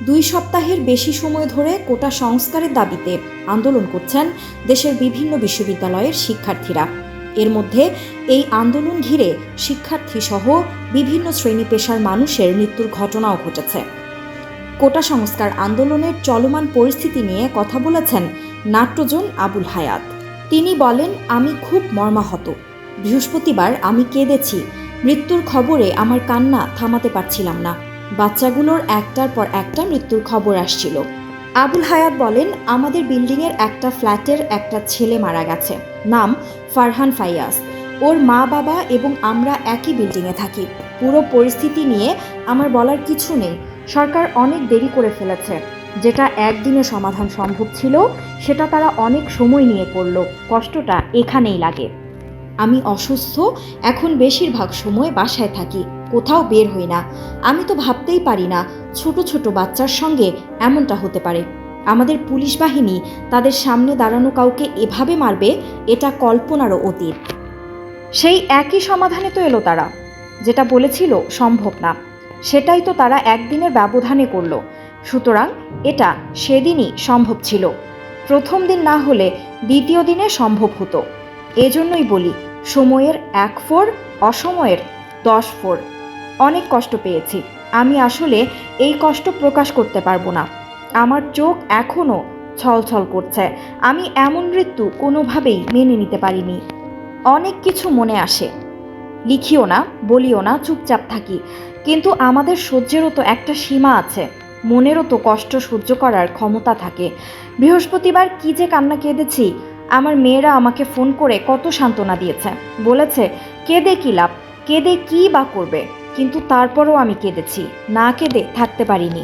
2 সপ্তাহের বেশি সময় ধরে কোটা সংস্কারের দাবিতে আন্দোলন করছেন দেশের বিভিন্ন বিশ্ববিদ্যালয়ের শিক্ষার্থীরা। এর মধ্যে এই আন্দোলন ঘিরে শিক্ষার্থীসহ বিভিন্ন শ্রেণী পেশার মানুষের মৃত্যুর ঘটনাও ঘটেছে। কোটা সংস্কার আন্দোলনের চলমান পরিস্থিতি নিয়ে কথা বলেছেন নাট্যজন আবুল হায়াত। তিনি বলেন, আমি খুব মর্মাহত। বৃহস্পতিবার আমি কেঁদেছি। মৃত্যুর খবরে আমার কান্না থামাতে পারছিলাম না। বাচ্চাগুলোর একটার পর একটা মৃত্যুর খবর আসছিল। আবুল হায়াত বলেন, আমাদের বিল্ডিংয়ের একটা ফ্ল্যাটের একটা ছেলে মারা গেছে। নাম ফারহান ফাইয়াজ। ওর মা বাবা এবং আমরা একই বিল্ডিংয়ে থাকি। পুরো পরিস্থিতি নিয়ে আমার বলার কিছু নেই। সরকার অনেক দেরি করে ফেলেছে। যেটা একদিনে সমাধান সম্ভব ছিল সেটা তারা অনেক সময় নিয়ে করল। কষ্টটা এখানেই লাগে। আমি অসুস্থ, এখন বেশিরভাগ সময় বাসায় থাকি, কোথাও বের হই না। আমি তো ভাবতেই পারি না ছোট ছোট বাচ্চার সঙ্গে এমনটা হতে পারে। আমাদের পুলিশ বাহিনী তাদের সামনে দাঁড়ানো কাউকে এভাবে মারবে, এটা কল্পনারও অতীত। সেই একই সমাধানে তো এলো তারা। যেটা বলেছিল সম্ভব না, সেটাই তো তারা একদিনের ব্যবধানে করলো। সুতরাং এটা সেদিনই সম্ভব ছিল। প্রথম দিন না হলে দ্বিতীয় দিনে সম্ভব হতো। এজন্যই বলি, সময়ের 1 ফোর, অসময়ের 10 ফোর। অনেক কষ্ট পেয়েছি। আমি আসলে এই কষ্ট প্রকাশ করতে পারবো না। আমার চোখ এখনও ছলছল করছে। আমি এমন মৃত্যু কোনোভাবেই মেনে নিতে পারিনি। অনেক কিছু মনে আসে, লিখিও না, বলিও না, চুপচাপ থাকি। কিন্তু আমাদের সহ্যেরও তো একটা সীমা আছে। মনেরও তো কষ্ট সহ্য করার ক্ষমতা থাকে। বৃহস্পতিবার কি যে কান্না কেঁদেছি। আমার মেয়েরা আমাকে ফোন করে কত সান্ত্বনা দিয়েছে। বলেছে কেঁদে কি লাভ, কেঁদে কি বা করবে। কিন্তু তারপরও আমি কেঁদেছি, না কেঁদে থাকতে পারিনি।